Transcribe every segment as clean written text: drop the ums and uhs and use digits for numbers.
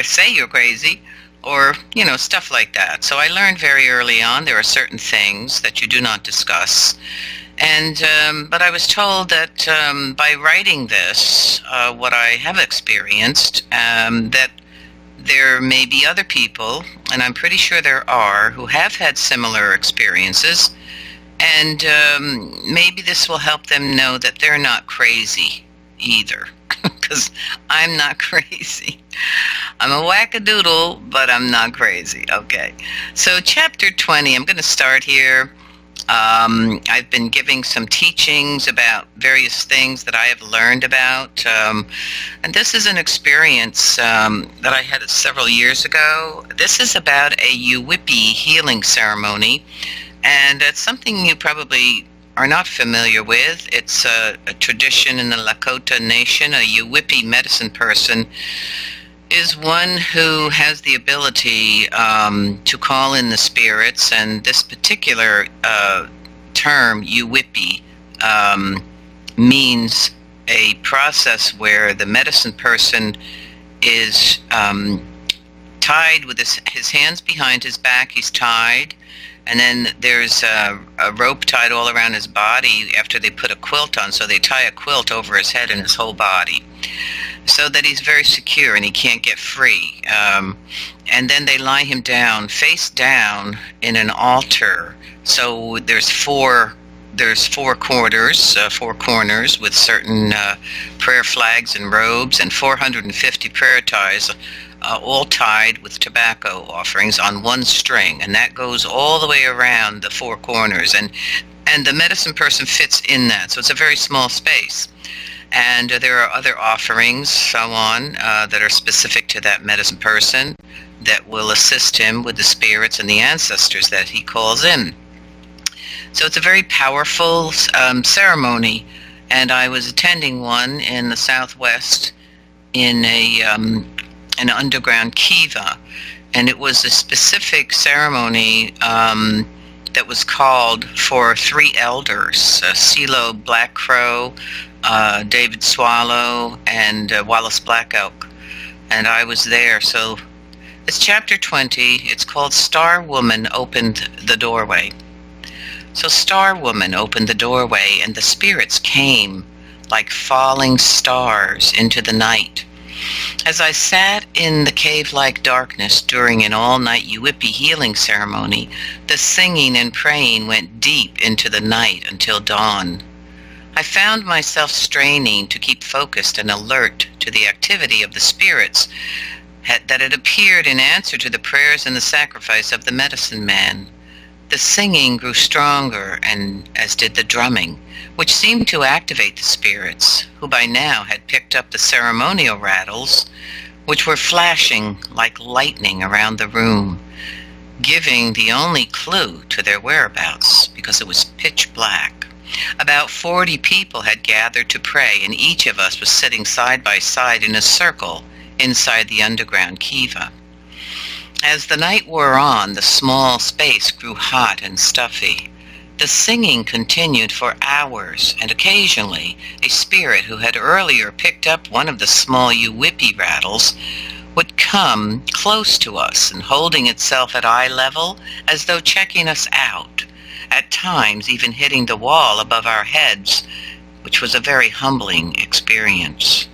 say you're crazy, or, stuff like that. So I learned very early on there are certain things that you do not discuss. And but I was told that by writing this, what I have experienced, that there may be other people, and I'm pretty sure there are, who have had similar experiences, and maybe this will help them know that they're not crazy either, because I'm not crazy. I'm a wackadoodle, but I'm not crazy. Okay, so chapter 20, I'm going to start here. I've been giving some teachings about various things that I have learned about, and this is an experience that I had several years ago. This is about a Yuwipi healing ceremony, and it's something you probably are not familiar with. It's a tradition in the Lakota Nation. A Yuwipi medicine person is one who has the ability to call in the spirits, and this particular term, Yuwipi, means a process where the medicine person is tied with his hands behind his back. He's tied, and then there's a rope tied all around his body after they put a quilt on, so they tie a quilt over his head and his whole body, so that he's very secure and he can't get free. And then they lie him down, face down, in an altar. So there's four corners with certain prayer flags and robes, and 450 prayer ties, all tied with tobacco offerings on one string, and that goes all the way around the four corners, and the medicine person fits in that. So it's a very small space. And there are other offerings, so on, that are specific to that medicine person that will assist him with the spirits and the ancestors that he calls in. So it's a very powerful ceremony, and I was attending one in the Southwest in an underground kiva, and it was a specific ceremony that was called for 3 elders, CeeLo Black Crow, David Swallow, and Wallace Black Elk, and I was there. So it's chapter 20. It's called Star Woman Opened the Doorway. So Star Woman opened the doorway, and the spirits came like falling stars into the night. As I sat in the cave-like darkness during an all-night Yuwipi healing ceremony, the singing and praying went deep into the night until dawn. I found myself straining to keep focused and alert to the activity of the spirits that had appeared in answer to the prayers and the sacrifice of the medicine man. The singing grew stronger, and as did the drumming, which seemed to activate the spirits, who by now had picked up the ceremonial rattles, which were flashing like lightning around the room, giving the only clue to their whereabouts, because it was pitch black. About 40 people had gathered to pray, and each of us was sitting side by side in a circle inside the underground kiva. As the night wore on, the small space grew hot and stuffy. The singing continued for hours, and occasionally a spirit who had earlier picked up one of the small Yuwipi rattles would come close to us and holding itself at eye level as though checking us out, at times even hitting the wall above our heads, which was a very humbling experience.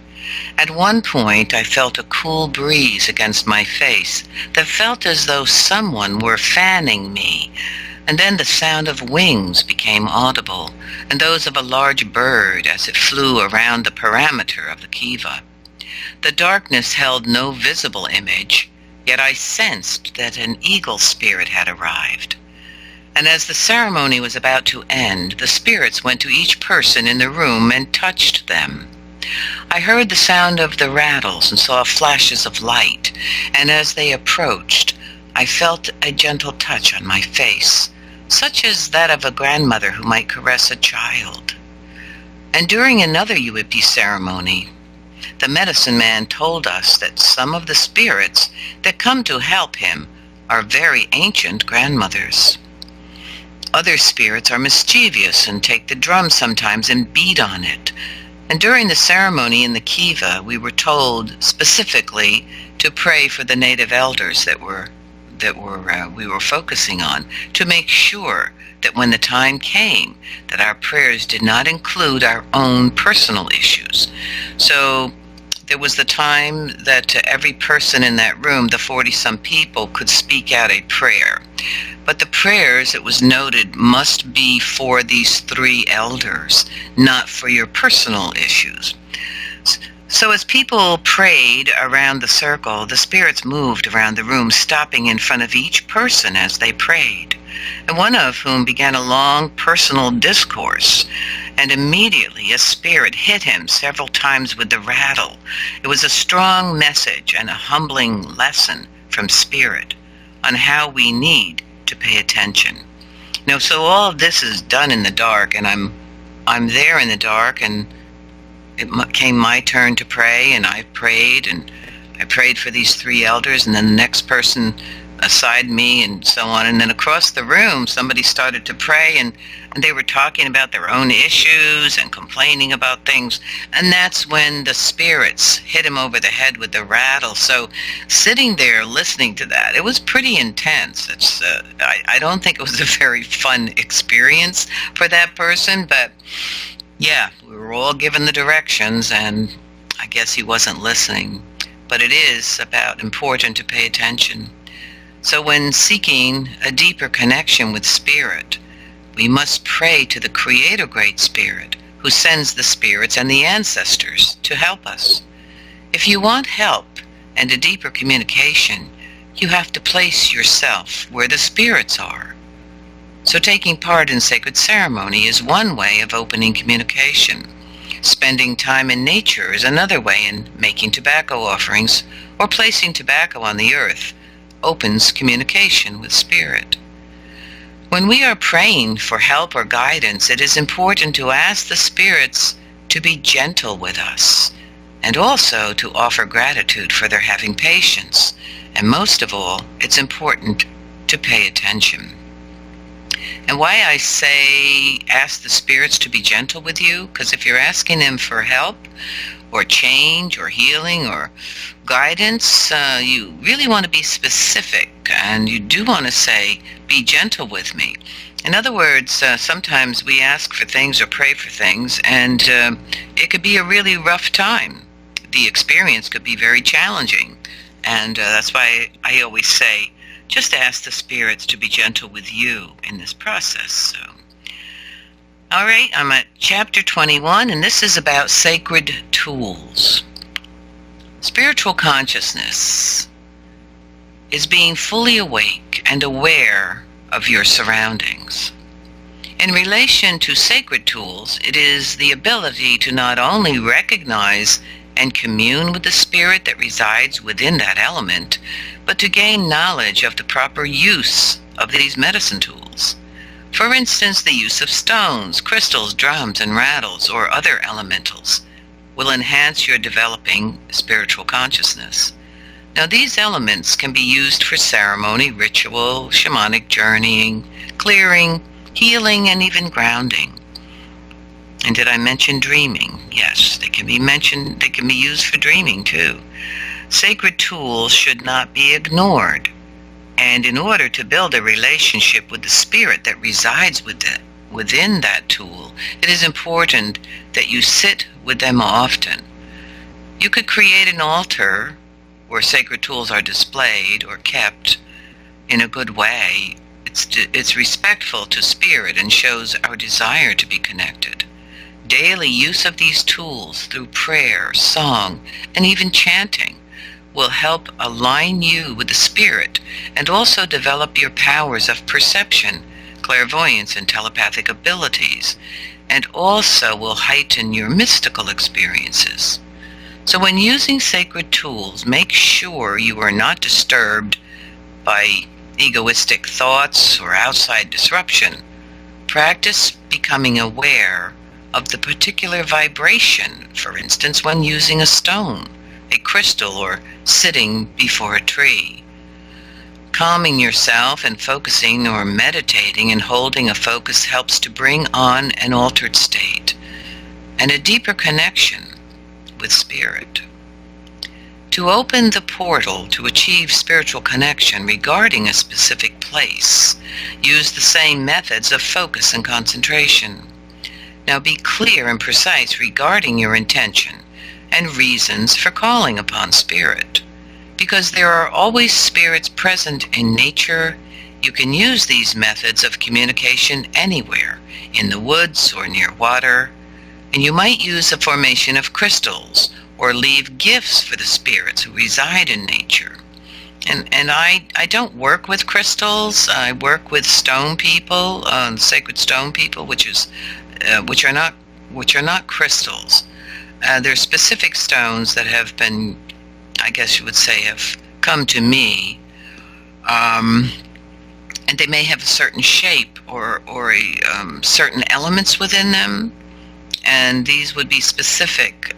At one point, I felt a cool breeze against my face that felt as though someone were fanning me, and then the sound of wings became audible, and those of a large bird as it flew around the perimeter of the kiva. The darkness held no visible image, yet I sensed that an eagle spirit had arrived. And as the ceremony was about to end, the spirits went to each person in the room and touched them. I heard the sound of the rattles and saw flashes of light, and as they approached, I felt a gentle touch on my face, such as that of a grandmother who might caress a child. And during another Yuwipi ceremony, the medicine man told us that some of the spirits that come to help him are very ancient grandmothers. Other spirits are mischievous and take the drum sometimes and beat on it. And during the ceremony in the kiva, we were told specifically to pray for the native elders we were focusing on, to make sure that when the time came, that our prayers did not include our own personal issues. So there was the time that every person in that room, the 40-some people, could speak out a prayer. But the prayers, it was noted, must be for these 3 elders, not for your personal issues. So as people prayed around the circle, the spirits moved around the room, stopping in front of each person as they prayed, and one of whom began a long personal discourse, and immediately a spirit hit him several times with the rattle. It was a strong message and a humbling lesson from Spirit on how we need to pay attention. Now, so all of this is done in the dark, and I'm there in the dark, and it came my turn to pray, and I prayed for these 3 elders, and then the next person aside me, and so on. And then across the room, somebody started to pray, and they were talking about their own issues and complaining about things. And that's when the spirits hit him over the head with the rattle. So sitting there listening to that, it was pretty intense. I don't think it was a very fun experience for that person, but yeah, we were all given the directions, and I guess he wasn't listening. But it is important to pay attention. So when seeking a deeper connection with Spirit, we must pray to the Creator Great Spirit, who sends the spirits and the ancestors to help us. If you want help and a deeper communication, you have to place yourself where the spirits are. So taking part in sacred ceremony is one way of opening communication. Spending time in nature is another way, and making tobacco offerings or placing tobacco on the earth opens communication with Spirit. When we are praying for help or guidance, it is important to ask the spirits to be gentle with us, and also to offer gratitude for their having patience. And most of all, it's important to pay attention. And why I say ask the spirits to be gentle with you, because if you're asking them for help or change or healing or guidance, you really want to be specific, and you do want to say, be gentle with me. In other words, sometimes we ask for things or pray for things, and it could be a really rough time. The experience could be very challenging, and that's why I always say, just ask the spirits to be gentle with you in this process. So, all right, I'm at chapter 21, and this is about sacred tools. Spiritual consciousness is being fully awake and aware of your surroundings. In relation to sacred tools, it is the ability to not only recognize and commune with the spirit that resides within that element, but to gain knowledge of the proper use of these medicine tools. For instance, the use of stones, crystals, drums, and rattles, or other elementals, will enhance your developing spiritual consciousness. Now, these elements can be used for ceremony, ritual, shamanic journeying, clearing, healing, and even grounding. And did I mention dreaming? Yes, they can be used for dreaming too. Sacred tools should not be ignored. And in order to build a relationship with the spirit that resides within that tool, it is important that you sit with them often. You could create an altar where sacred tools are displayed or kept in a good way. It's respectful to spirit and shows our desire to be connected. Daily use of these tools through prayer, song, and even chanting will help align you with the spirit and also develop your powers of perception, clairvoyance, and telepathic abilities, and also will heighten your mystical experiences. So when using sacred tools, make sure you are not disturbed by egoistic thoughts or outside disruption. Practice becoming aware of the particular vibration, for instance, when using a stone, a crystal, or sitting before a tree. Calming yourself and focusing or meditating and holding a focus helps to bring on an altered state and a deeper connection with spirit. To open the portal to achieve spiritual connection regarding a specific place, use the same methods of focus and concentration. Now be clear and precise regarding your intention and reasons for calling upon spirit. Because there are always spirits present in nature, you can use these methods of communication anywhere, in the woods or near water, and you might use a formation of crystals or leave gifts for the spirits who reside in nature. And I don't work with crystals. I work with stone people, sacred stone people, which are not crystals. They're specific stones that have been, I guess you would say, have come to me, and they may have a certain shape or certain elements within them. And these would be specific.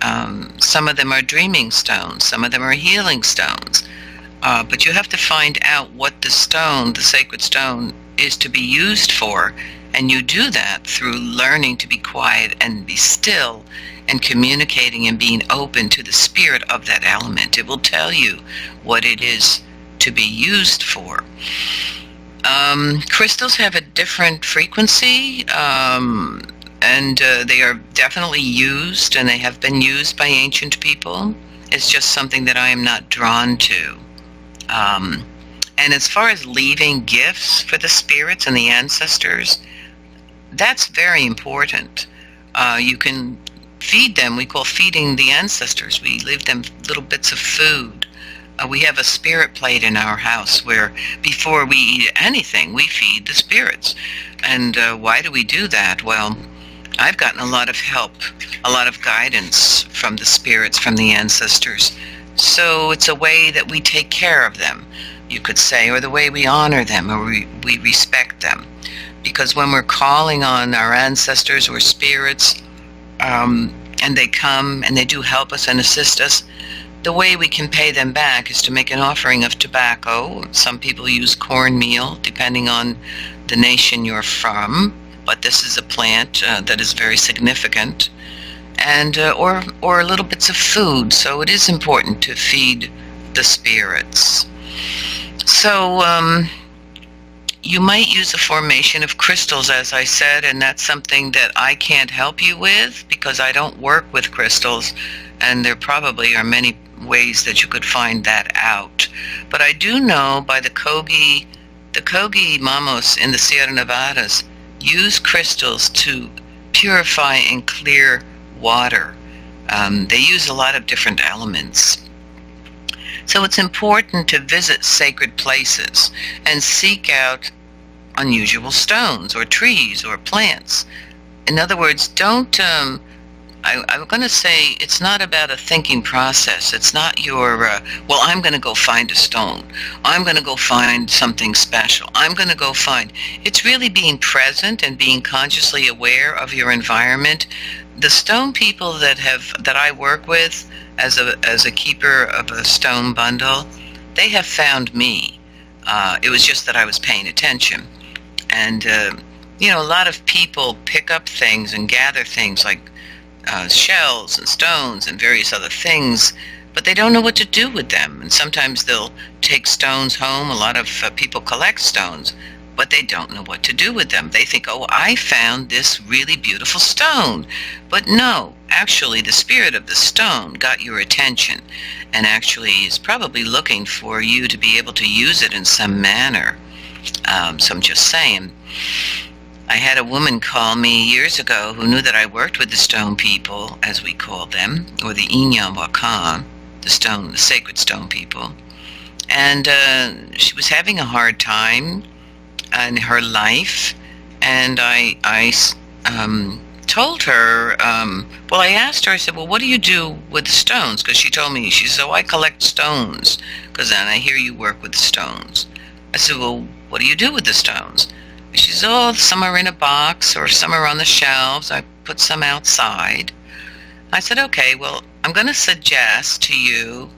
Some of them are dreaming stones. Some of them are healing stones. But you have to find out what the stone, the sacred stone, is to be used for. And you do that through learning to be quiet and be still and communicating and being open to the spirit of that element. It will tell you what it is to be used for. Crystals have a different frequency. And they are definitely used, and they have been used by ancient people. It's just something that I am not drawn to. And as far as leaving gifts for the spirits and the ancestors, that's very important. You can feed them. We call feeding the ancestors. We leave them little bits of food. We have a spirit plate in our house where before we eat anything, we feed the spirits. And why do we do that? Well, I've gotten a lot of help, a lot of guidance from the spirits, from the ancestors. So it's a way that we take care of them, you could say, or the way we honor them, or we respect them. Because when we're calling on our ancestors or spirits, and they come and they do help us and assist us, the way we can pay them back is to make an offering of tobacco. Some people use cornmeal, depending on the nation you're from. But this is a plant that is very significant, and or little bits of food. So it is important to feed the spirits. So you might use a formation of crystals, as I said, and that's something that I can't help you with because I don't work with crystals, and there probably are many ways that you could find that out. But I do know by the Kogi Mamos in the Sierra Nevadas use crystals to purify and clear water. They use a lot of different elements. So it's important to visit sacred places and seek out unusual stones or trees or plants. In other words, don't, I'm going to say it's not about a thinking process. It's not your, well, I'm going to go find a stone. I'm going to go find something special. I'm going to go find. It's really being present and being consciously aware of your environment. The stone people that I work with as a keeper of a stone bundle, they have found me. It was just that I was paying attention. And, a lot of people pick up things and gather things like shells and stones and various other things, but they don't know what to do with them. And sometimes they'll take stones home. A lot of people collect stones, but they don't know what to do with them. They think, oh, I found this really beautiful stone. But no, actually the spirit of the stone got your attention and actually is probably looking for you to be able to use it in some manner. So I'm just saying. I had a woman call me years ago who knew that I worked with the stone people, as we call them, or the Inyan-Wakan, the sacred stone people. And she was having a hard time in her life, and I told her, well, I asked her, I said, well, what do you do with the stones? Because she told me, she said, oh, I collect stones, because then I hear you work with the stones. I said, well, what do you do with the stones? She says, oh, some are in a box or some are on the shelves. I put some outside. I said, okay, well, I'm going to suggest to you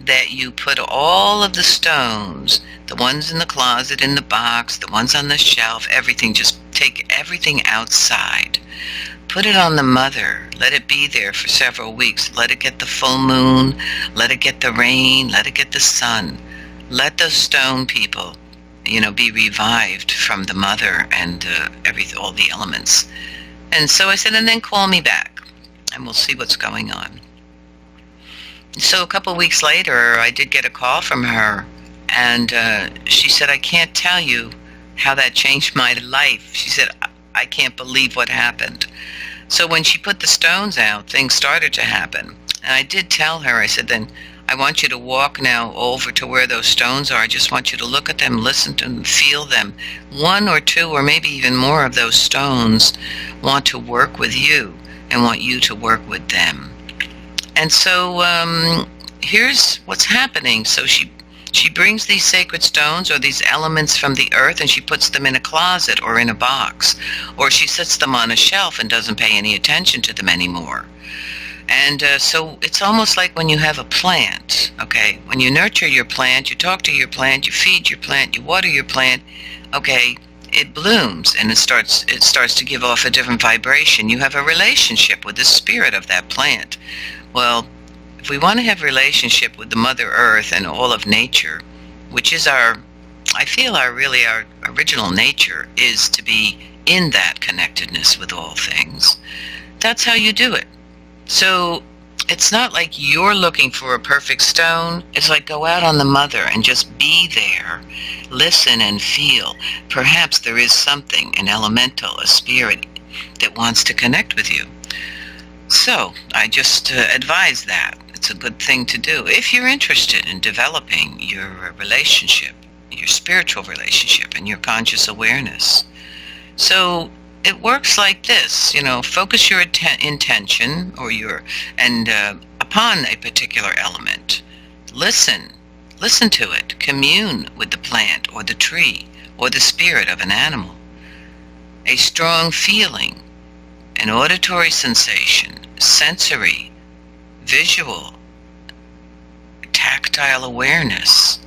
that you put all of the stones, the ones in the closet, in the box, the ones on the shelf, everything, just take everything outside. Put it on the mother. Let it be there for several weeks. Let it get the full moon. Let it get the rain. Let it get the sun. Let those stone people, be revived from the mother and all the elements. And so I said, and then call me back, and we'll see what's going on. So a couple weeks later, I did get a call from her, and she said, I can't tell you how that changed my life. She said, I can't believe what happened. So when she put the stones out, things started to happen. And I did tell her, I said, then I want you to walk now over to where those stones are. I just want you to look at them, listen to them, feel them. One or two or maybe even more of those stones want to work with you and want you to work with them. And so here's what's happening. So she brings these sacred stones or these elements from the earth, and she puts them in a closet or in a box, or she sets them on a shelf and doesn't pay any attention to them anymore. And so it's almost like when you have a plant, okay? When you nurture your plant, you talk to your plant, you feed your plant, you water your plant, okay? It blooms and it starts to give off a different vibration. You have a relationship with the spirit of that plant. Well, if we want to have a relationship with the Mother Earth and all of nature, which is our original nature is to be in that connectedness with all things, that's how you do it. So it's not like you're looking for a perfect stone. It's like go out on the mother and just be there. Listen and feel. Perhaps there is something, an elemental, a spirit that wants to connect with you. So I just advise that. It's a good thing to do if you're interested in developing your relationship, your spiritual relationship, and your conscious awareness. So it works like this, focus your intention upon a particular element. Listen to it. Commune with the plant or the tree or the spirit of an animal. A strong feeling, an auditory sensation, sensory, visual, tactile awareness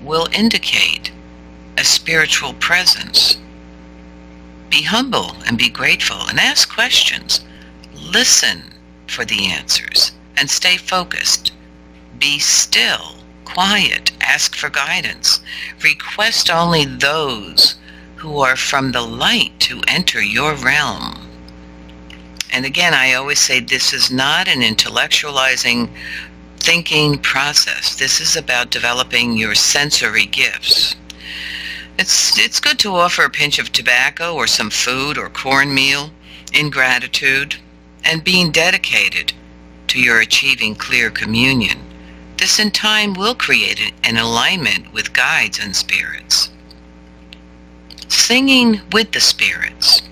will indicate a spiritual presence. Be humble and be grateful and ask questions. Listen for the answers and stay focused. Be still, quiet, ask for guidance. Request only those who are from the light to enter your realm. And again, I always say this is not an intellectualizing thinking process. This is about developing your sensory gifts. It's good to offer a pinch of tobacco or some food or cornmeal in gratitude and being dedicated to your achieving clear communion. This in time will create an alignment with guides and spirits. Singing with the spirits.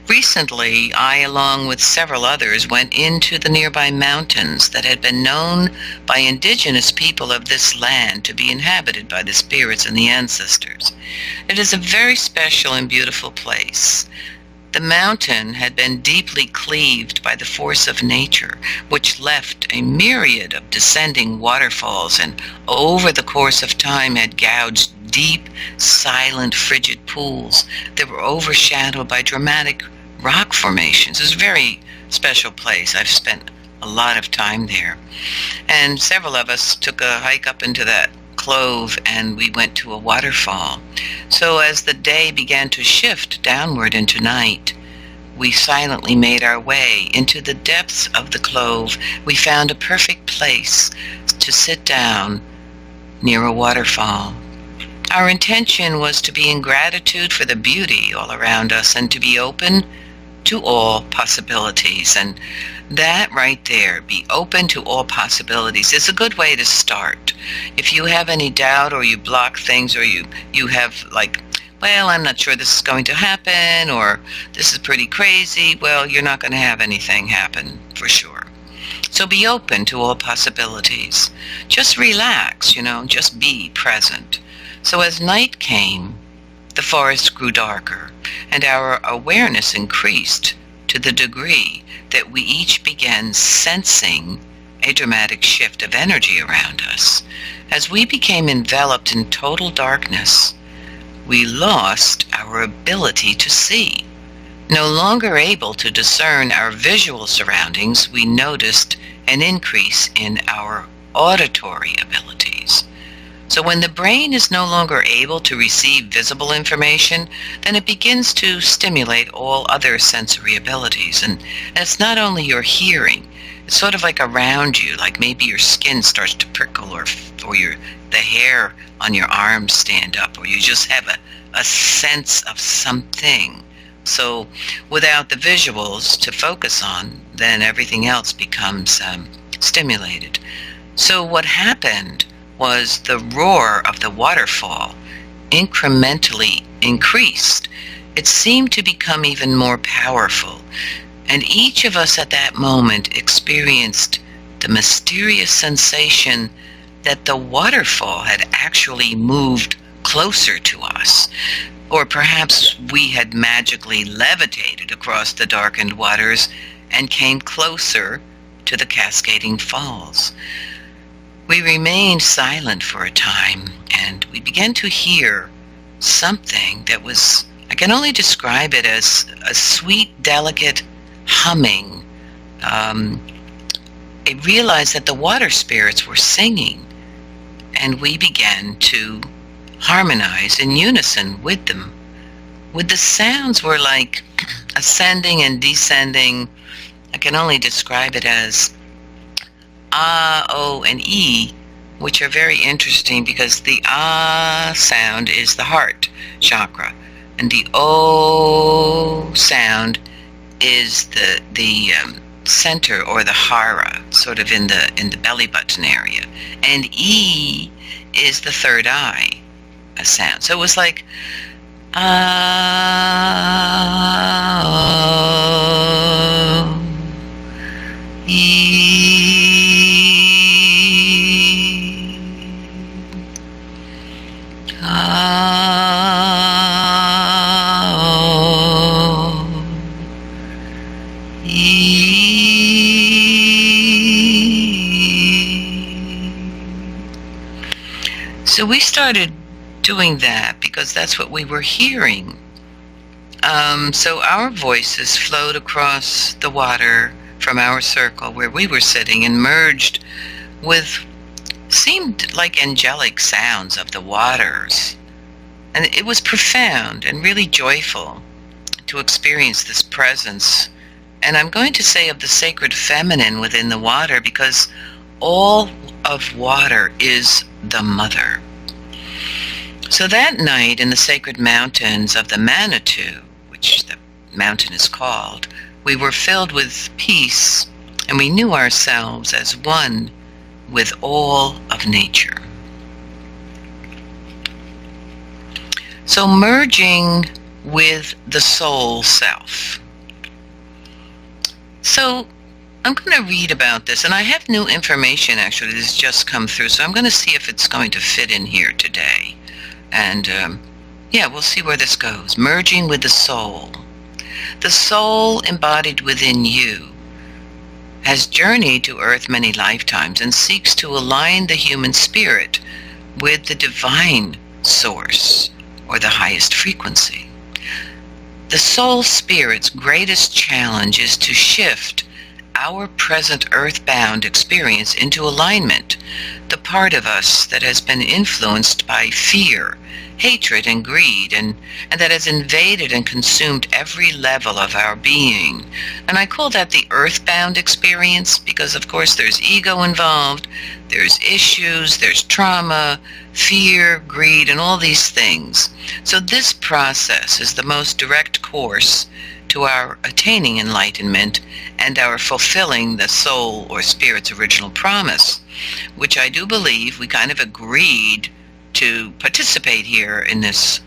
Recently, I, along with several others, went into the nearby mountains that had been known by indigenous people of this land to be inhabited by the spirits and the ancestors. It is a very special and beautiful place. The mountain had been deeply cleaved by the force of nature, which left a myriad of descending waterfalls and over the course of time had gouged deep, silent, frigid pools that were overshadowed by dramatic rock formations. It's a very special place. I've spent a lot of time there. And several of us took a hike up into that clove and we went to a waterfall. So as the day began to shift downward into night, we silently made our way into the depths of the clove. We found a perfect place to sit down near a waterfall. Our intention was to be in gratitude for the beauty all around us and to be open to all possibilities. And that right there, be open to all possibilities, is a good way to start. If you have any doubt or you block things or you have like, well, I'm not sure this is going to happen or this is pretty crazy, well, you're not going to have anything happen for sure. So be open to all possibilities. Just relax, just be present. So as night came, the forest grew darker, and our awareness increased to the degree that we each began sensing a dramatic shift of energy around us. As we became enveloped in total darkness, we lost our ability to see. No longer able to discern our visual surroundings, we noticed an increase in our auditory abilities. So when the brain is no longer able to receive visible information, then it begins to stimulate all other sensory abilities. And it's not only your hearing, it's sort of like around you, like maybe your skin starts to prickle, or the hair on your arms stand up, or you just have a sense of something. So without the visuals to focus on, then everything else becomes stimulated. So what happened was the roar of the waterfall incrementally increased. It seemed to become even more powerful, and each of us at that moment experienced the mysterious sensation that the waterfall had actually moved closer to us, or perhaps we had magically levitated across the darkened waters and came closer to the cascading falls. We remained silent for a time, and we began to hear something that was, I can only describe it as a sweet, delicate humming. I realized that the water spirits were singing, and we began to harmonize in unison with them. With the sounds were like ascending and descending. I can only describe it as ah, o, and e, which are very interesting because the ah sound is the heart chakra, and the o sound is the center, or the hara, sort of in the belly button area, and e is the third eye, a sound. So it was like ah, o, e. So we started doing that because that's what we were hearing. So our voices flowed across the water from our circle where we were sitting and merged with seemed like angelic sounds of the waters. And it was profound and really joyful to experience this presence. And I'm going to say of the sacred feminine within the water, because all of water is the mother. So that night in the sacred mountains of the Manitou, which the mountain is called, we were filled with peace, and we knew ourselves as one with all of nature. So merging with the soul self. So I'm going to read about this, and I have new information actually that's just come through, so I'm going to see if it's going to fit in here today. And yeah, we'll see where this goes. Merging with the soul. The soul embodied within you has journeyed to earth many lifetimes and seeks to align the human spirit with the divine source, or the highest frequency. The soul spirit's greatest challenge is to shift our present earthbound experience into alignment, the part of us that has been influenced by fear, hatred, and greed, and that has invaded and consumed every level of our being. And I call that the earthbound experience because, of course, there's ego involved, there's issues, there's trauma, fear, greed, and all these things. So this process is the most direct course to our attaining enlightenment and our fulfilling the soul or spirit's original promise, which I do believe we kind of agreed to participate here in this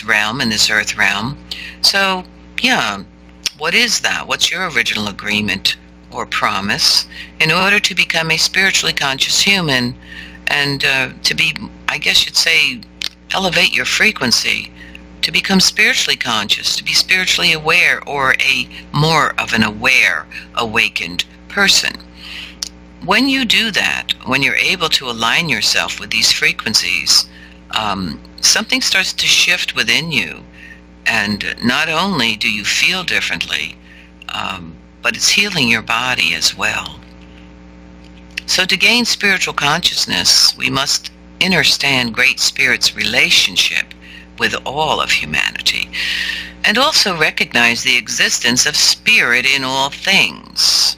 realm, in this earth realm. So yeah, what is that? What's your original agreement or promise in order to become a spiritually conscious human and to be, I guess you'd say, elevate your frequency, to become spiritually conscious, to be spiritually aware, or a more of an aware, awakened person? When you do that, when you're able to align yourself with these frequencies, something starts to shift within you, And not only do you feel differently, but it's healing your body as well. So to gain spiritual consciousness, we must understand Great Spirit's relationship with all of humanity, and also recognize the existence of spirit in all things.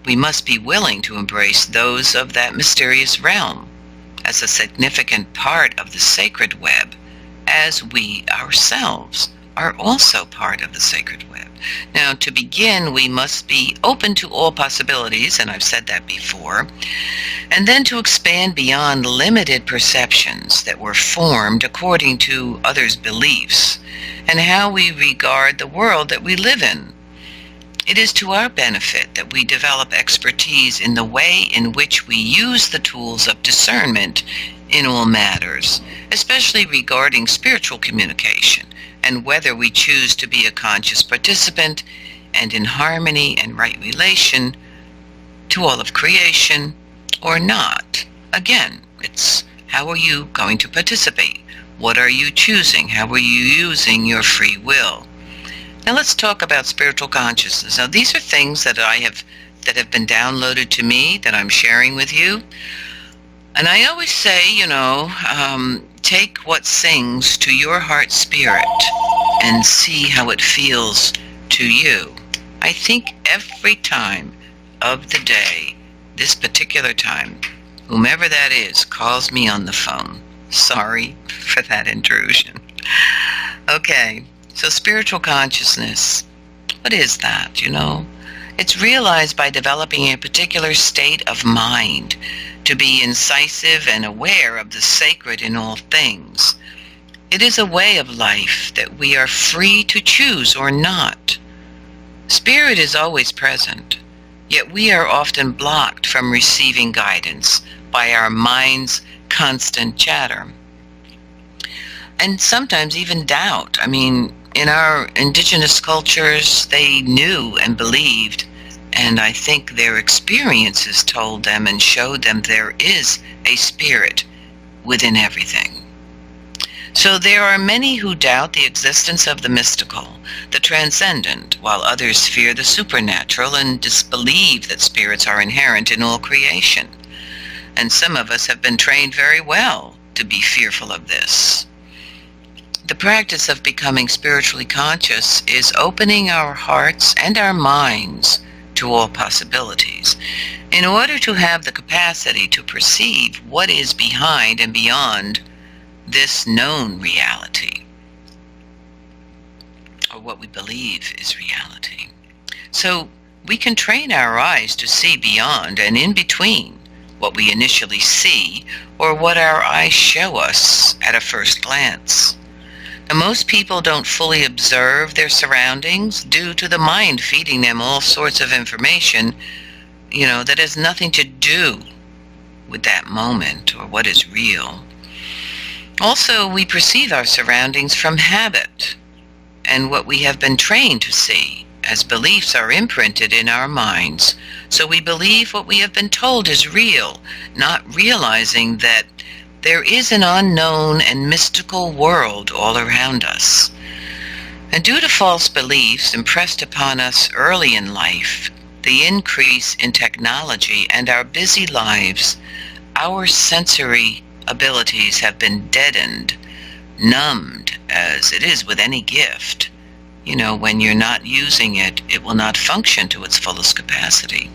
We must be willing to embrace those of that mysterious realm as a significant part of the sacred web, as we ourselves are also part of the sacred web. Now, to begin, we must be open to all possibilities, and I've said that before, and then to expand beyond limited perceptions that were formed according to others' beliefs and how we regard the world that we live in. It is to our benefit that we develop expertise in the way in which we use the tools of discernment in all matters, especially regarding spiritual communication, and whether we choose to be a conscious participant and in harmony and right relation to all of creation or not. Again, it's how are you going to participate? What are you choosing? How are you using your free will? Now let's talk about spiritual consciousness. Now these are things that have been downloaded to me that I'm sharing with you. And I always say, take what sings to your heart spirit and see how it feels to you. I think every time of the day, this particular time, whomever that is calls me on the phone. Sorry for that intrusion. Okay, so spiritual consciousness, what is that, It's realized by developing a particular state of mind to be incisive and aware of the sacred in all things. It is a way of life that we are free to choose or not. Spirit is always present, yet we are often blocked from receiving guidance by our mind's constant chatter. And sometimes even doubt. In our indigenous cultures, they knew and believed, and I think their experiences told them and showed them there is a spirit within everything. So there are many who doubt the existence of the mystical, the transcendent, while others fear the supernatural and disbelieve that spirits are inherent in all creation. And some of us have been trained very well to be fearful of this. The practice of becoming spiritually conscious is opening our hearts and our minds to all possibilities in order to have the capacity to perceive what is behind and beyond this known reality, or what we believe is reality. So we can train our eyes to see beyond and in between what we initially see or what our eyes show us at a first glance. Now, most people don't fully observe their surroundings due to the mind feeding them all sorts of information, that has nothing to do with that moment or what is real. Also, we perceive our surroundings from habit and what we have been trained to see, as beliefs are imprinted in our minds. So we believe what we have been told is real, not realizing that there is an unknown and mystical world all around us. And due to false beliefs impressed upon us early in life, the increase in technology and our busy lives, our sensory abilities have been deadened, numbed, as it is with any gift. When you're not using it, it will not function to its fullest capacity.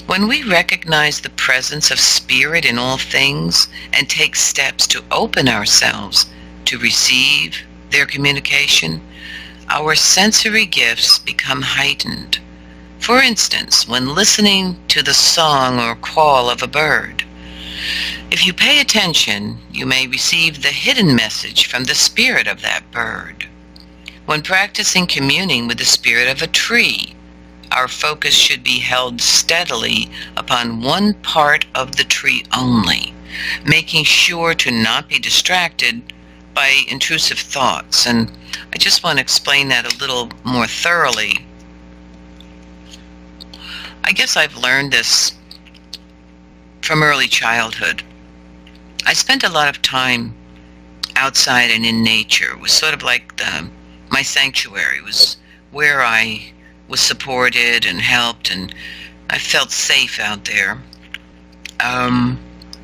When we recognize the presence of spirit in all things and take steps to open ourselves to receive their communication, our sensory gifts become heightened. For instance, when listening to the song or call of a bird, if you pay attention, you may receive the hidden message from the spirit of that bird. When practicing communing with the spirit of a tree, our focus should be held steadily upon one part of the tree only, making sure to not be distracted by intrusive thoughts. And I just want to explain that a little more thoroughly. I guess I've learned this from early childhood. I spent a lot of time outside and in nature. It was sort of like the my sanctuary, was where I was supported and helped, and I felt safe out there.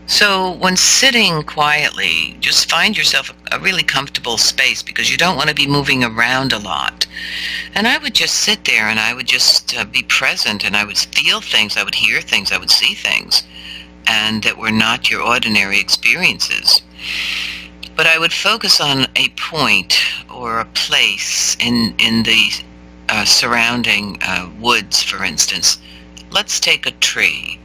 So when sitting quietly, just find yourself a really comfortable space, because you don't want to be moving around a lot. And I would just sit there, and I would just be present, and I would feel things, I would hear things, I would see things, and that were not your ordinary experiences. But I would focus on a point or a place in the surrounding woods, for instance. Let's take a tree.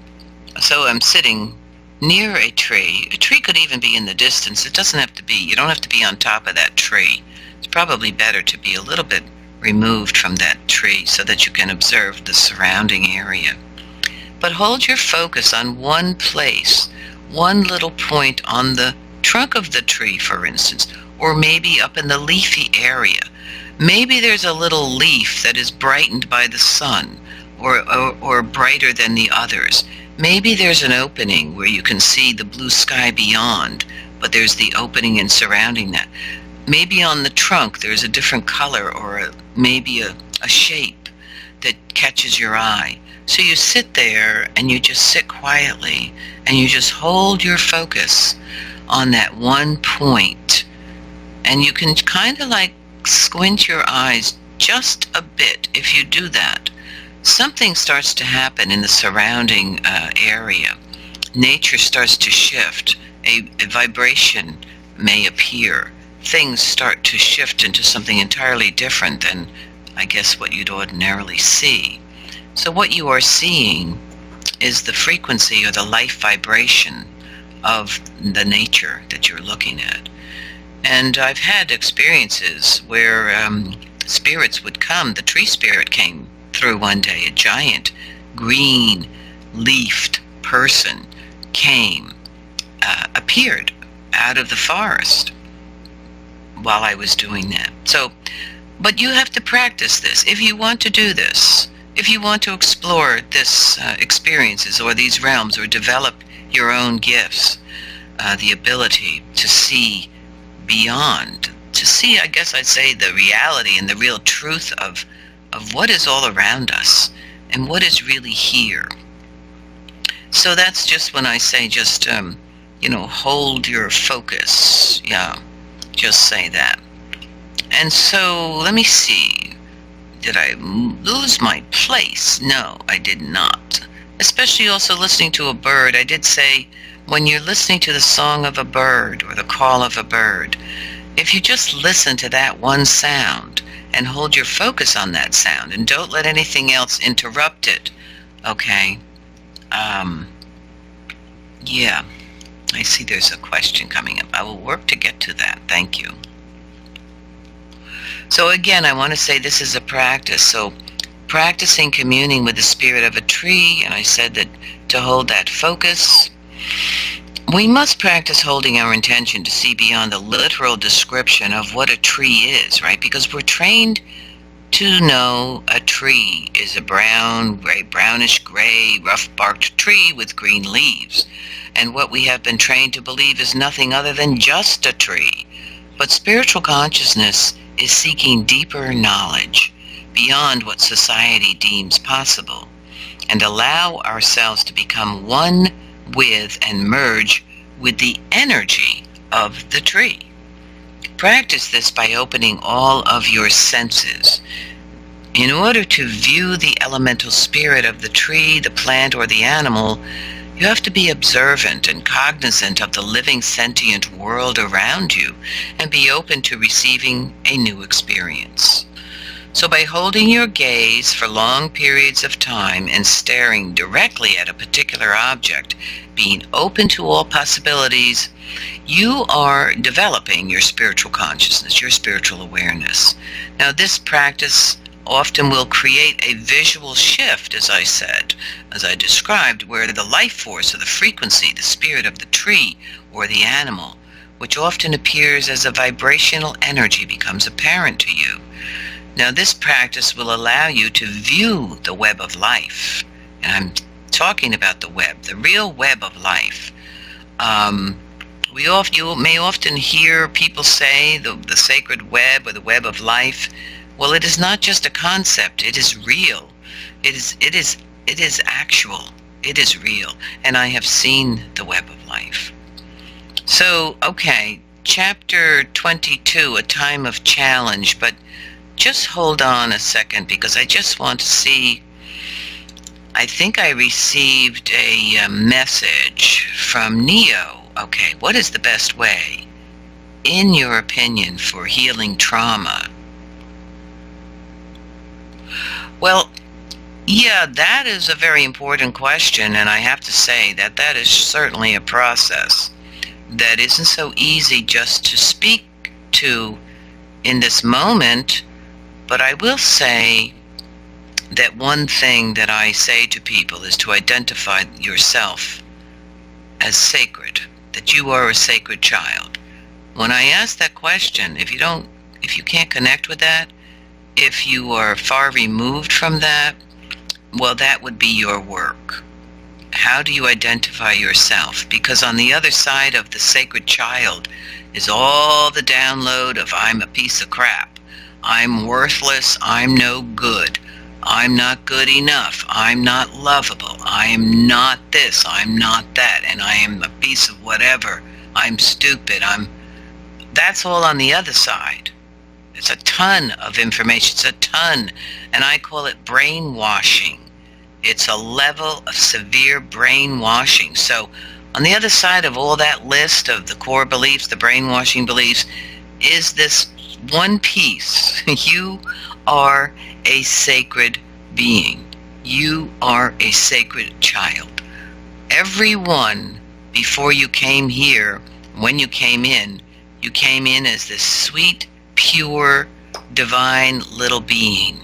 So I'm sitting near a tree. A tree could even be in the distance. It doesn't have to be, you don't have to be on top of that tree. It's probably better to be a little bit removed from that tree so that you can observe the surrounding area. But hold your focus on one place, one little point on the trunk of the tree, for instance, or maybe up in the leafy area. Maybe there's a little leaf that is brightened by the sun, or brighter than the others. Maybe there's an opening where you can see the blue sky beyond, but there's the opening and surrounding that. Maybe on the trunk there's a different color, or maybe a shape that catches your eye. So you sit there and you just sit quietly and you just hold your focus on that one point. And you can kind of like squint your eyes just a bit. If you do that, something starts to happen in the surrounding area. Nature starts to shift. A vibration may appear. Things start to shift into something entirely different than, I guess, what you'd ordinarily see. So what you are seeing is the frequency or the life vibration of the nature that you're looking at. And I've had experiences where spirits would come. The tree spirit came through one day. A giant green leafed person came, appeared out of the forest while I was doing that. So, but you have to practice this. If you want to do this, if you want to explore this experiences or these realms, or develop your own gifts, the ability to see beyond, to see, I guess I'd say, the reality and the real truth of what is all around us and what is really here. So that's just when I say just, hold your focus. Yeah, just say that. And so let me see. Did I lose my place? No, I did not. Especially also listening to a bird. I did say, when you're listening to the song of a bird or the call of a bird, if you just listen to that one sound and hold your focus on that sound and don't let anything else interrupt it, okay? Yeah, I see there's a question coming up. I will work to get to that. Thank you. So again, I want to say this is a practice. So practicing communing with the spirit of a tree, and I said that to hold that focus, we must practice holding our intention to see beyond the literal description of what a tree is, right? Because we're trained to know a tree is a brownish gray, rough-barked tree with green leaves. And what we have been trained to believe is nothing other than just a tree. But spiritual consciousness is seeking deeper knowledge beyond what society deems possible, and allow ourselves to become one with and merge with the energy of the tree. Practice this by opening all of your senses. In order to view the elemental spirit of the tree, the plant, or the animal, you have to be observant and cognizant of the living sentient world around you and be open to receiving a new experience. So by holding your gaze for long periods of time and staring directly at a particular object, being open to all possibilities, you are developing your spiritual consciousness, your spiritual awareness. Now, this practice often will create a visual shift, as I said, as I described, where the life force or the frequency, the spirit of the tree or the animal, which often appears as a vibrational energy, becomes apparent to you. Now, this practice will allow you to view the web of life, and I'm talking about the web, the real web of life, You may often hear people say the sacred web or the web of life. Well, it is not just a concept. It is real. It is actual. It is real. And I have seen the web of life. So, okay, chapter 22, a time of challenge, but just hold on a second because I just want to see. I think I received a message from Neo. Okay, what is the best way, in your opinion, for healing trauma? Well, yeah, that is a very important question, and I have to say that that is certainly a process that isn't so easy just to speak to in this moment, but I will say that one thing that I say to people is to identify yourself as sacred, that you are a sacred child. When I ask that question, if you can't connect with that, if you are far removed from that, well, that would be your work. How do you identify yourself? Because on the other side of the sacred child is all the download of I'm a piece of crap, I'm worthless, I'm no good, I'm not good enough, I'm not lovable, I'm not this, I'm not that, and I am a piece of whatever, I'm stupid, that's all on the other side. It's a ton of information, it's a ton, and I call it brainwashing. It's a level of severe brainwashing. So on the other side of all that list of the core beliefs, the brainwashing beliefs, is this one piece. You are a sacred being. You are a sacred child. Everyone, before you came here, when you came in as this sweet, pure, divine little being.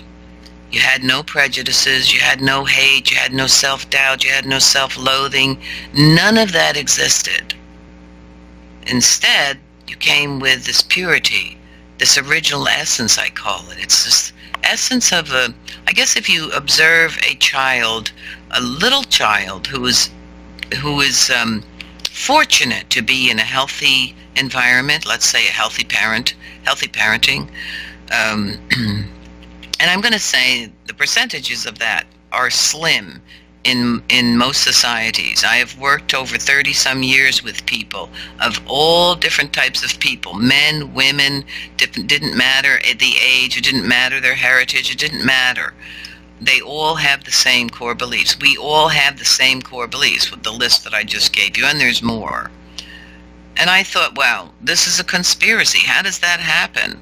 You had no prejudices, you had no hate, you had no self-doubt, you had no self-loathing. None of that existed. Instead, you came with this purity, this original essence, I call it. It's this essence of I guess if you observe a child, a little child who is fortunate to be in a healthy environment, let's say a healthy parenting, and I'm going to say the percentages of that are slim in most societies. I have worked over 30-some years with people of all different types of people, men, women, didn't matter the age, it didn't matter their heritage, it didn't matter. They all have the same core beliefs. We all have the same core beliefs with the list that I just gave you, and there's more. And I thought, wow, this is a conspiracy. How does that happen?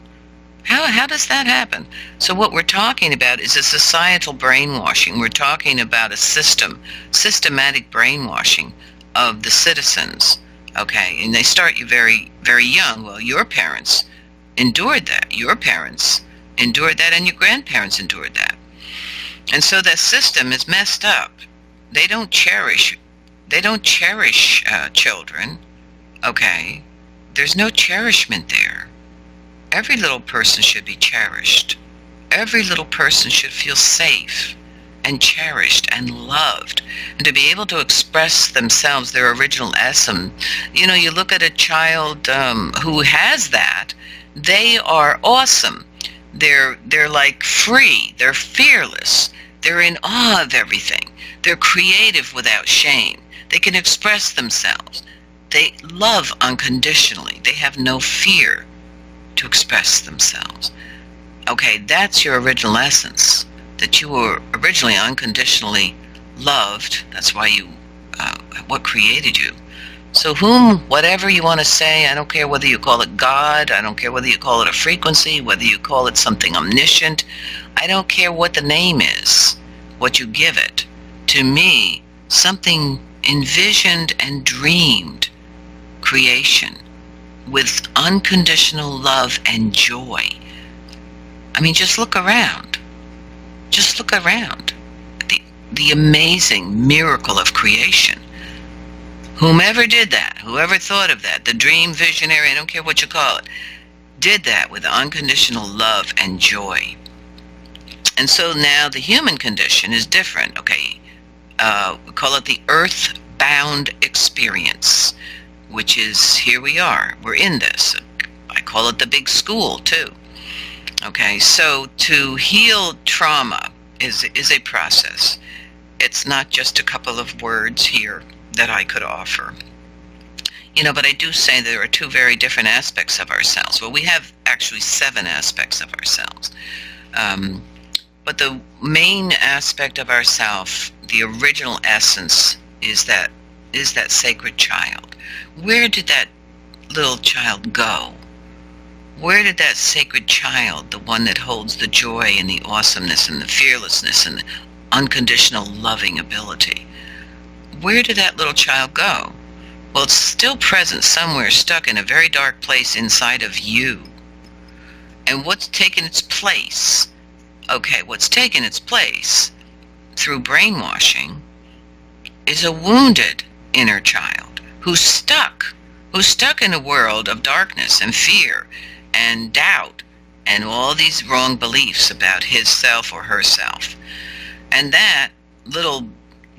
How does that happen? So what we're talking about is a societal brainwashing. We're talking about a systematic brainwashing of the citizens. Okay, and they start you very, very young. Well, your parents endured that. Your parents endured that, and your grandparents endured that. And so that system is messed up. They don't cherish children. Okay, there's no cherishment there. Every little person should be cherished. Every little person should feel safe and cherished and loved, and to be able to express themselves, their original essence. You know, you look at a child who has that, they are awesome. They're like free, they're fearless, they're in awe of everything, they're creative without shame, they can express themselves, they love unconditionally, they have no fear to express themselves. Okay, that's your original essence, that you were originally unconditionally loved. That's why what created you. So whatever you want to say, I don't care whether you call it God, I don't care whether you call it a frequency, whether you call it something omniscient, I don't care what the name is, what you give it. To me, something envisioned and dreamed creation with unconditional love and joy. I mean, just look around. Just look around. The amazing miracle of creation. Whomever did that, whoever thought of that, the dream visionary, I don't care what you call it, did that with unconditional love and joy. And so now the human condition is different. Okay, we call it the earth-bound experience. which is, here we are. We're in this. I call it the big school, too. Okay, so to heal trauma is a process. It's not just a couple of words here that I could offer. But I do say there are two very different aspects of ourselves. Well, we have actually 7 aspects of ourselves. But the main aspect of ourself, the original essence, is that sacred child. Where did that little child go? Where did that sacred child, the one that holds the joy and the awesomeness and the fearlessness and the unconditional loving ability, where did that little child go? Well, it's still present somewhere, stuck in a very dark place inside of you. And what's taken its place? Okay, what's taken its place through brainwashing is a wounded inner child who's stuck in a world of darkness and fear and doubt and all these wrong beliefs about his self or herself. And that little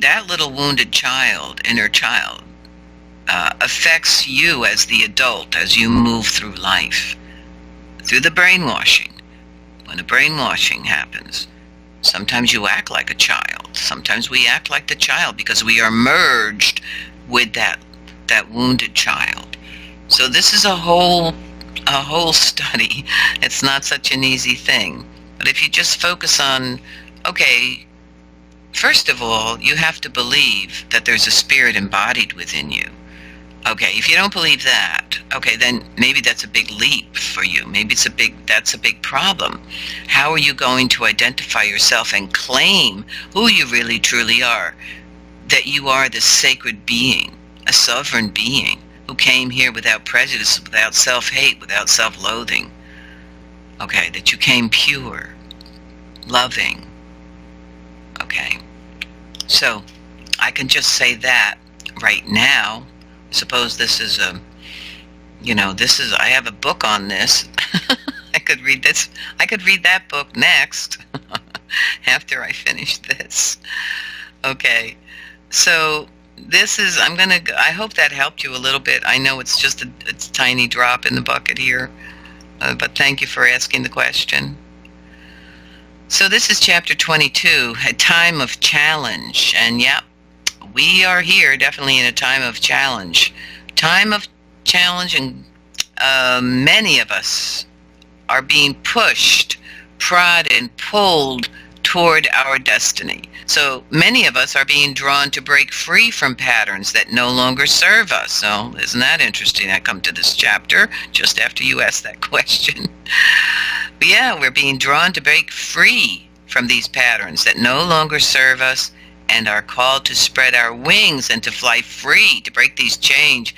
wounded child, inner child, affects you as the adult as you move through life, through the brainwashing. When the brainwashing happens, sometimes you act like a child. Sometimes we act like the child because we are merged with that wounded child. So this is a whole study. It's not such an easy thing. But if you just focus on, okay, first of all, you have to believe that there's a spirit embodied within you. Okay, if you don't believe that, okay, then maybe that's a big leap for you. Maybe that's a big problem. How are you going to identify yourself and claim who you really truly are? That you are this sacred being, a sovereign being who came here without prejudice, without self-hate, without self-loathing. Okay, that you came pure, loving. Okay, so I can just say that right now. Suppose this is I have a book on this. I could read this. I could read that book next after I finish this. Okay, so this is, I hope that helped you a little bit. I know it's just it's a tiny drop in the bucket here, but thank you for asking the question. So this is chapter 22, a time of challenge, and yep, we are here definitely in a time of challenge. And many of us are being pushed, prodded, and pulled toward our destiny. So many of us are being drawn to break free from patterns that no longer serve us. So isn't that interesting? I come to this chapter just after you asked that question. But yeah, we're being drawn to break free from these patterns that no longer serve us, and are called to spread our wings and to fly free, to break these chains,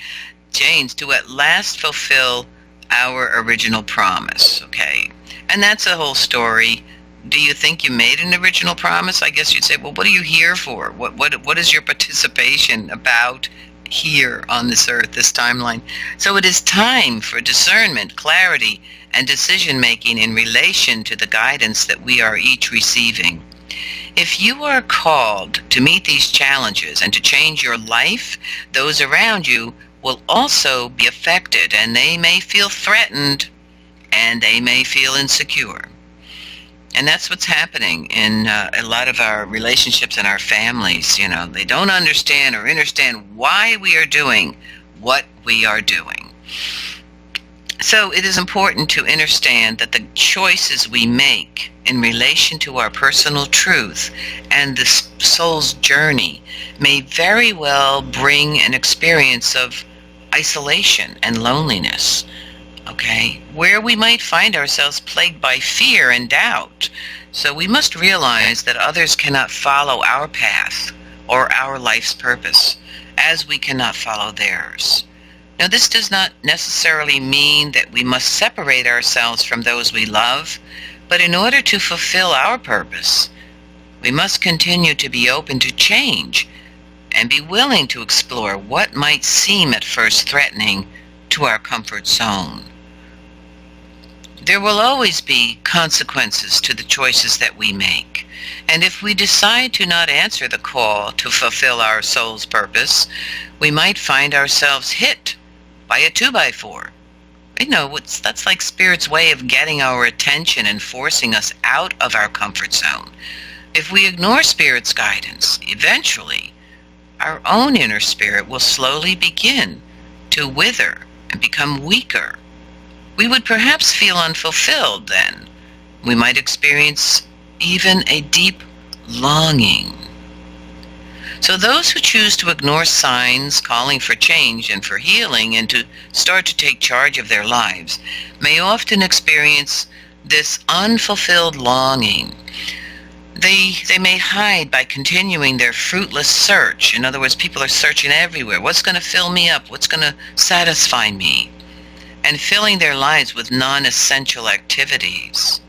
to at last fulfill our original promise, okay? And that's a whole story. Do you think you made an original promise? I guess you'd say, well, what are you here for? What is your participation about here on this earth, this timeline? So it is time for discernment, clarity, and decision-making in relation to the guidance that we are each receiving. If you are called to meet these challenges and to change your life, those around you will also be affected, and they may feel threatened, and they may feel insecure. And that's what's happening in a lot of our relationships and our families. They don't understand why we are doing what we are doing. So it is important to understand that the choices we make in relation to our personal truth and the soul's journey may very well bring an experience of isolation and loneliness, okay, where we might find ourselves plagued by fear and doubt. So we must realize that others cannot follow our path or our life's purpose, as we cannot follow theirs. Now, this does not necessarily mean that we must separate ourselves from those we love, but in order to fulfill our purpose, we must continue to be open to change and be willing to explore what might seem at first threatening to our comfort zone. There will always be consequences to the choices that we make, and if we decide to not answer the call to fulfill our soul's purpose, we might find ourselves hit by a 2x4. That's like Spirit's way of getting our attention and forcing us out of our comfort zone. If we ignore Spirit's guidance, eventually our own inner spirit will slowly begin to wither and become weaker. We would perhaps feel unfulfilled then. We might experience even a deep longing. So those who choose to ignore signs calling for change and for healing and to start to take charge of their lives may often experience this unfulfilled longing. They may hide by continuing their fruitless search. In other words, people are searching everywhere. What's going to fill me up? What's going to satisfy me? And filling their lives with non-essential activities.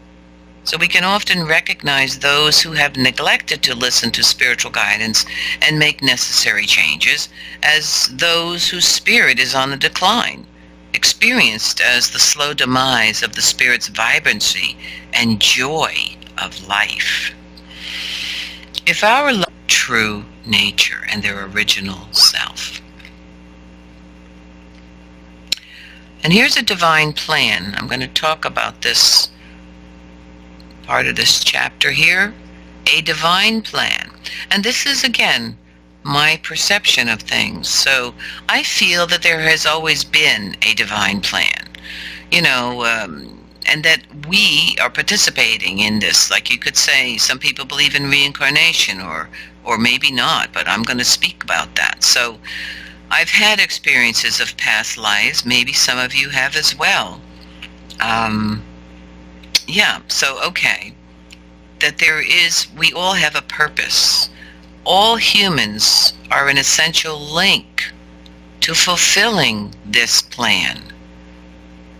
So we can often recognize those who have neglected to listen to spiritual guidance and make necessary changes as those whose spirit is on the decline, experienced as the slow demise of the spirit's vibrancy and joy of life. If our love true nature and their original self. And here's a divine plan. I'm going to talk about this part of this chapter here, a divine plan. And this is, again, my perception of things. So I feel that there has always been a divine plan, and that we are participating in this. Like you could say, some people believe in reincarnation, or maybe not, but I'm going to speak about that. So I've had experiences of past lives. Maybe some of you have as well. That we all have a purpose. All humans are an essential link to fulfilling this plan.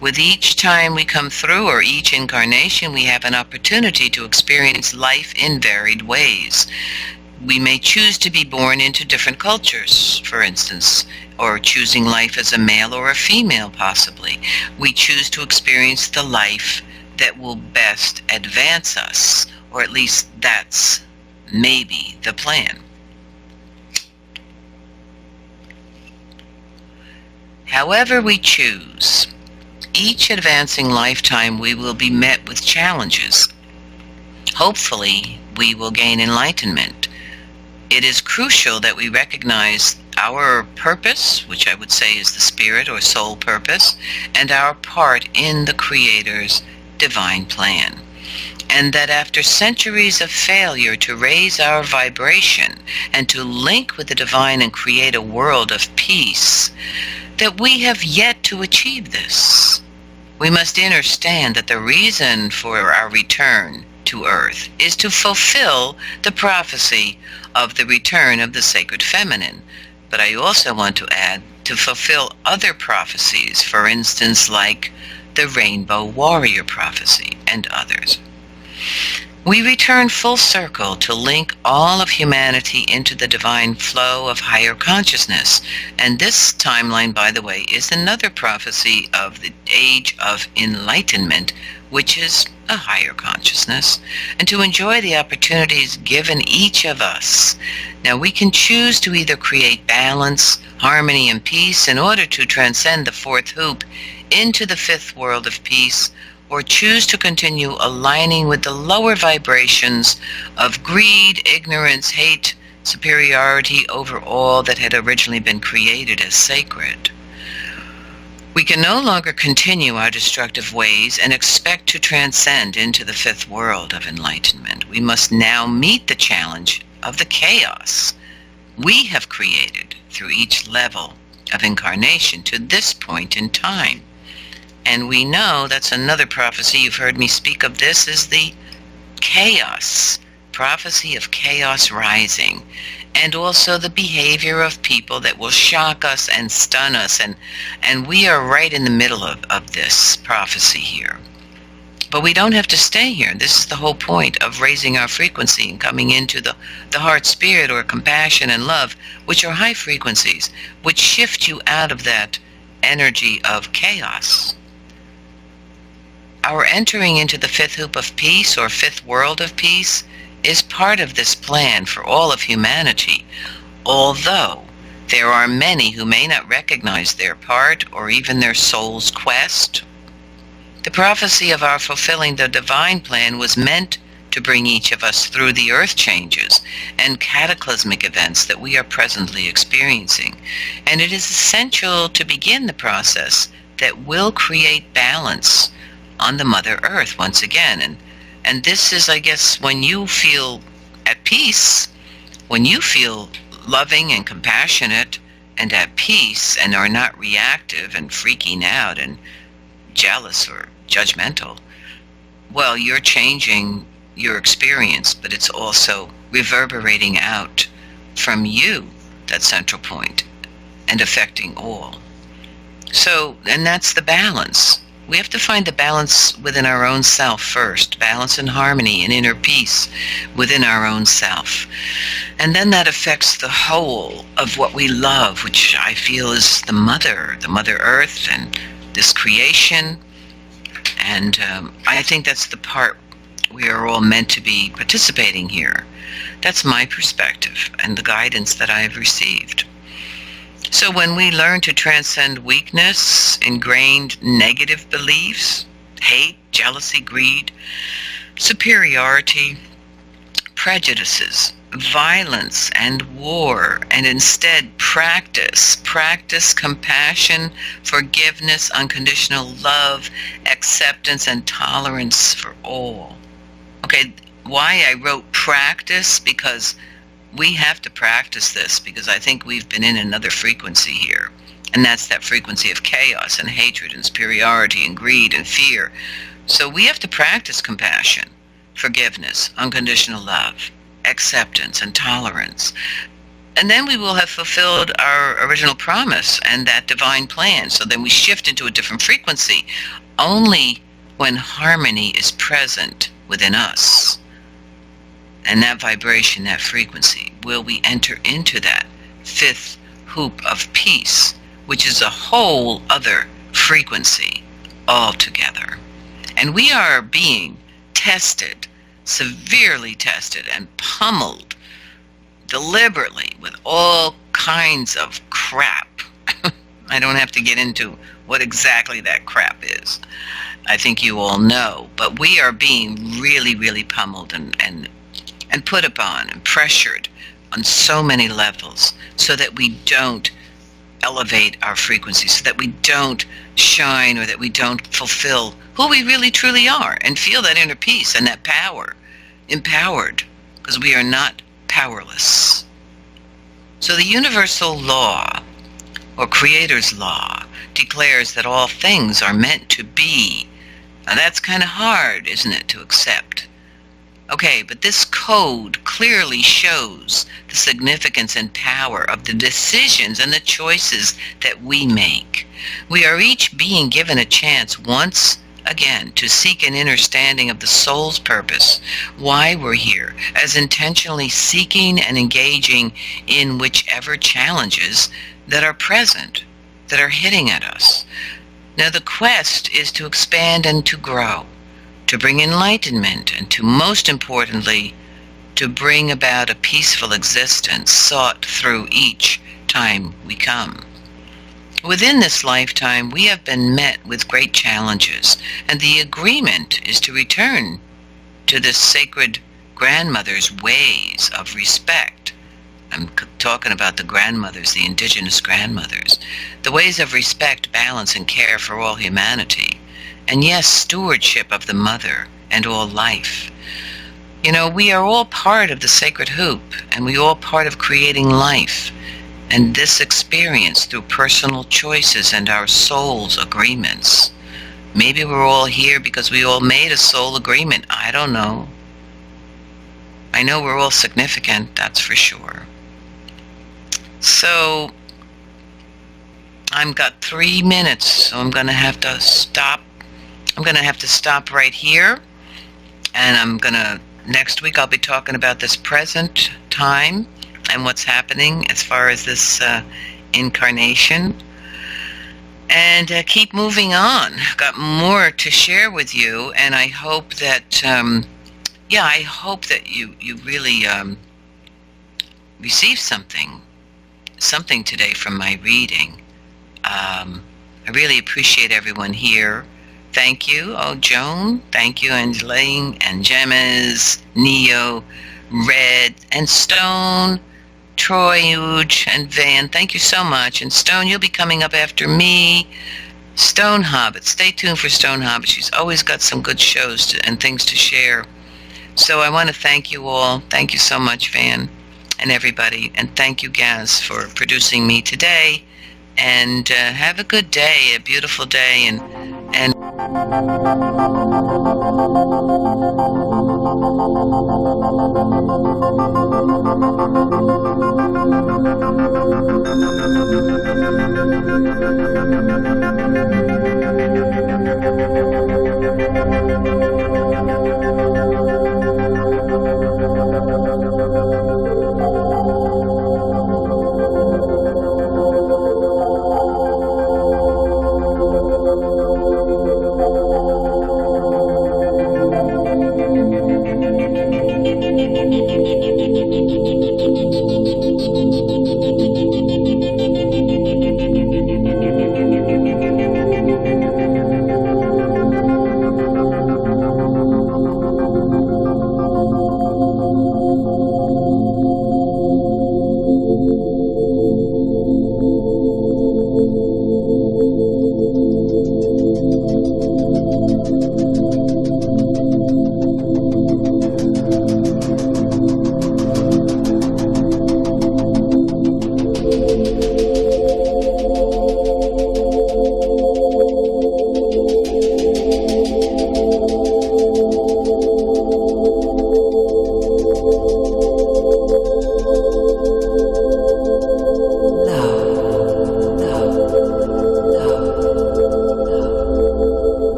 With each time we come through, or each incarnation, we have an opportunity to experience life in varied ways. We may choose to be born into different cultures, for instance, or choosing life as a male or a female, possibly. We choose to experience the life that will best advance us, or at least that's maybe the plan. However we choose, each advancing lifetime we will be met with challenges. Hopefully, we will gain enlightenment. It is crucial that we recognize our purpose, which I would say is the spirit or soul purpose, and our part in the Creator's divine plan. And that after centuries of failure to raise our vibration and to link with the divine and create a world of peace, that we have yet to achieve this. We must understand that the reason for our return to Earth is to fulfill the prophecy of the return of the sacred feminine. But I also want to add, to fulfill other prophecies, for instance, like the Rainbow Warrior prophecy and others. We return full circle to link all of humanity into the divine flow of higher consciousness. And this timeline, by the way, is another prophecy of the age of enlightenment, which is a higher consciousness, and to enjoy the opportunities given each of us. Now, we can choose to either create balance, harmony, and peace in order to transcend the fourth hoop into the fifth world of peace, or choose to continue aligning with the lower vibrations of greed, ignorance, hate, superiority over all that had originally been created as sacred. We can no longer continue our destructive ways and expect to transcend into the fifth world of enlightenment. We must now meet the challenge of the chaos we have created through each level of incarnation to this point in time. And we know that's another prophecy, you've heard me speak of this, is the chaos, prophecy of chaos rising, and also the behavior of people that will shock us and stun us, and we are right in the middle of this prophecy here. But we don't have to stay here. This is the whole point of raising our frequency and coming into the heart spirit, or compassion and love, which are high frequencies, which shift you out of that energy of chaos. Our entering into the fifth hoop of peace, or fifth world of peace, is part of this plan for all of humanity, although There are many who may not recognize their part or even their soul's quest. The prophecy of our fulfilling the divine plan was meant to bring each of us through the earth changes and cataclysmic events that we are presently experiencing. And it is essential to begin the process that will create balance on the Mother Earth once again. And this is, I guess, when you feel at peace, when you feel loving and compassionate and at peace and are not reactive and freaking out and jealous or judgmental, well, you're changing your experience, but it's also reverberating out from you, that central point, and affecting all. So, and that's the balance. We have to find the balance within our own self first, balance and harmony and inner peace within our own self. And then that affects the whole of what we love, which I feel is the Mother Earth and this creation. And I think that's the part we are all meant to be participating here. That's my perspective and the guidance that I have received. So when we learn to transcend weakness, ingrained negative beliefs, hate, jealousy, greed, superiority, prejudices, violence, and war, and instead practice compassion, forgiveness, unconditional love, acceptance, and tolerance for all. Okay, why I wrote practice, because we have to practice this, because I think we've been in another frequency here, and that's that frequency of chaos and hatred and superiority and greed and fear. So we have to practice compassion, forgiveness, unconditional love, acceptance, and tolerance. And then we will have fulfilled our original promise and that divine plan. So then we shift into a different frequency. Only when harmony is present within us, and that vibration, that frequency, will we enter into that fifth hoop of peace, which is a whole other frequency altogether. And we are being tested, severely tested and pummeled deliberately with all kinds of crap. I don't have to get into what exactly that crap is. I think you all know, but we are being really, really pummeled and put upon and pressured on so many levels so that we don't elevate our frequency, so that we don't shine or that we don't fulfill who we really truly are and feel that inner peace and that power, empowered, because we are not powerless. So the universal law, or Creator's law, declares that all things are meant to be. Now that's kind of hard, isn't it, to accept? Okay, but this code clearly shows the significance and power of the decisions and the choices that we make. We are each being given a chance once again to seek an understanding of the soul's purpose, why we're here, as intentionally seeking and engaging in whichever challenges that are present, that are hitting at us. Now the quest is to expand and to grow, to bring enlightenment, and to, most importantly, to bring about a peaceful existence sought through each time we come. Within this lifetime, we have been met with great challenges, and the agreement is to return to this sacred grandmother's ways of respect. I'm talking about the grandmothers, the indigenous grandmothers, the ways of respect, balance, and care for all humanity. And yes, stewardship of the mother and all life. You know, we are all part of the sacred hoop, and we are all part of creating life. And this experience through personal choices and our soul's agreements. Maybe we're all here because we all made a soul agreement. I don't know. I know we're all significant, that's for sure. So, I've got 3 minutes, so I'm going to have to stop. I'm going to have to stop right here. And next week I'll be talking about this present time and what's happening as far as this incarnation. And keep moving on. I've got more to share with you, and I hope that, you really receive something something today from my reading. I really appreciate everyone here. Thank you. Oh, Joan, thank you. And Elaine and Gemmas, Neo, Red, and Stone, Troy, Huge, and Van. Thank you so much. And Stone, you'll be coming up after me. Stone Hobbit. Stay tuned for Stone Hobbit. She's always got some good shows and things to share. So I want to thank you all. Thank you so much, Van, and everybody. And thank you, Gaz, for producing me today. And have a good day, a beautiful day, and